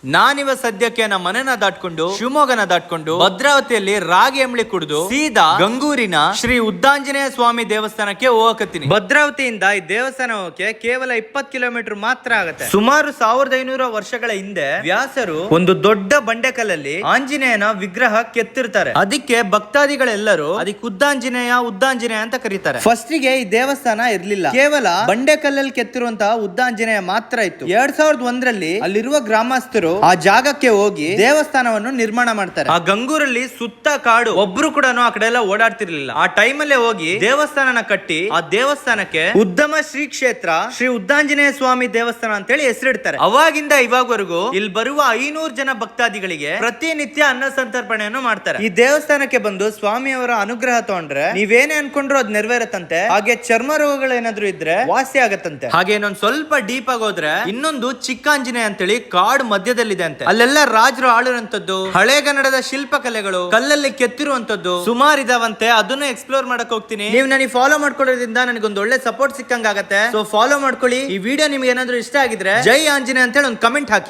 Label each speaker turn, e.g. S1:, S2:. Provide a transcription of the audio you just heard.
S1: ನಾನಿವ ಸದ್ಯಕ್ಕೆ ನಮ್ಮ ಮನೆನ ದಾಟ್ಕೊಂಡು ಶಿವಮೊಗ್ಗನ ದಾಟ್ಕೊಂಡು ಭದ್ರಾವತಿಯಲ್ಲಿ ರಾಗಿ ಎಂಬಳಿ ಕುಡಿದು ಸೀದಾ ಗಂಗೂರಿನ ಶ್ರೀ ಉದ್ದಾಂಜನೇಯ ಸ್ವಾಮಿ ದೇವಸ್ಥಾನಕ್ಕೆ ಹೋಗಕತ್ತೀನಿ. ಭದ್ರಾವತಿಯಿಂದ ಈ ದೇವಸ್ಥಾನ ಹೋಗಕ್ಕೆ ಕೇವಲ 20 ಕಿಲೋಮೀಟರ್ ಮಾತ್ರ ಆಗುತ್ತೆ. ಸುಮಾರು 1500 ವರ್ಷಗಳ ಹಿಂದೆ ವ್ಯಾಸರು ಒಂದು ದೊಡ್ಡ ಬಂಡೆಕಲ್ಲಲ್ಲಿ ಆಂಜನೇಯನ ವಿಗ್ರಹ ಕೆತ್ತಿರ್ತಾರೆ. ಅದಕ್ಕೆ ಭಕ್ತಾದಿಗಳೆಲ್ಲರೂ ಅದಕ್ಕೆ ಉದ್ದಾಂಜನೇಯ ಅಂತ ಕರೀತಾರೆ. ಫಸ್ಟ್ ಗೆ ಈ ದೇವಸ್ಥಾನ ಇರ್ಲಿಲ್ಲ, ಕೇವಲ ಬಂಡೆಕಲ್ಲಲ್ಲಿ ಕೆತ್ತಿರುವಂತಹ ಉದ್ದಾಂಜನೇಯ ಮಾತ್ರ ಇತ್ತು. 2001ರಲ್ಲಿ ಅಲ್ಲಿರುವ ಗ್ರಾಮಸ್ಥರು ಆ ಜಾಗಕ್ಕೆ ಹೋಗಿ ದೇವಸ್ಥಾನವನ್ನು ನಿರ್ಮಾಣ ಮಾಡ್ತಾರೆ. ಆ ಗಂಗೂರಲ್ಲಿ ಸುತ್ತ ಕಾಡು, ಒಬ್ರು ಕೂಡ ಆ ಕಡೆ ಎಲ್ಲ ಓಡಾಡ್ತಿರ್ಲಿಲ್ಲ. ಆ ಟೈಮಲ್ಲೇ ಹೋಗಿ ದೇವಸ್ಥಾನನ ಕಟ್ಟಿ ಆ ದೇವಸ್ಥಾನಕ್ಕೆ ಉದ್ದಮ ಶ್ರೀ ಕ್ಷೇತ್ರ ಶ್ರೀ ಉದ್ದಾಂಜನೇಯ ಸ್ವಾಮಿ ದೇವಸ್ಥಾನ ಅಂತೇಳಿ ಹೆಸರಿಡ್ತಾರೆ. ಅವಾಗಿಂದ ಇವಾಗವರೆಗೂ ಇಲ್ಲಿ ಬರುವ 500 ಜನ ಭಕ್ತಾದಿಗಳಿಗೆ ಪ್ರತಿನಿತ್ಯ ಅನ್ನ ಸಂತರ್ಪಣೆಯನ್ನು ಮಾಡ್ತಾರೆ. ಈ ದೇವಸ್ಥಾನಕ್ಕೆ ಬಂದು ಸ್ವಾಮಿಯವರ ಅನುಗ್ರಹ ತಗೊಂಡ್ರೆ ನೀವೇನೇ ಅನ್ಕೊಂಡ್ರು ಅದ್ ನೆರವೇರತ್ತಂತೆ. ಹಾಗೆ ಚರ್ಮ ರೋಗಗಳೇನಾದ್ರೂ ಇದ್ರೆ ವಾಸಿ ಆಗತ್ತಂತೆ. ಹಾಗೆ ಇನ್ನೊಂದ್ ಸ್ವಲ್ಪ ಡೀಪ್ ಆಗಿ ಹೋದ್ರೆ ಇನ್ನೊಂದು ಚಿಕ್ಕಾಂಜನೇಯ ಅಂತೇಳಿ ಕಾಡು ಮಧ್ಯದಲ್ಲಿದೆ ಅಂತೆ. ಅಲ್ಲೆಲ್ಲ ರಾಜರು ಆಳಿರುವಂತದ್ದು, ಹಳೆಗನ್ನಡದ ಶಿಲ್ಪಕಲೆಗಳು, ಕಲ್ಲಲ್ಲಿ ಕೆತ್ತಿರುವಂತದ್ದು ಸುಮಾರು ಇದಾವಂತೆ. ಅದನ್ನು ಎಕ್ಸ್ಪ್ಲೋರ್ ಮಾಡಕ್ ಹೋಗ್ತೀನಿ. ನೀವು ನನಗೆ ಫಾಲೋ ಮಾಡ್ಕೊಳ್ಳೋದ್ರಿಂದ ನನಗೊಂದು ಒಳ್ಳೆ ಸಪೋರ್ಟ್ ಸಿಕ್ಕಂಗಾಗತ್ತೆ. ಸೊ ಫಾಲೋ ಮಾಡ್ಕೊಳ್ಳಿ. ಈ ವಿಡಿಯೋ ನಿಮ್ಗೆ ಏನಾದ್ರೂ ಇಷ್ಟ ಆಗಿದ್ರೆ ಜೈ ಆಂಜನೇಯ ಅಂತೇಳಿ ಒಂದು ಕಮೆಂಟ್ ಹಾಕಿ.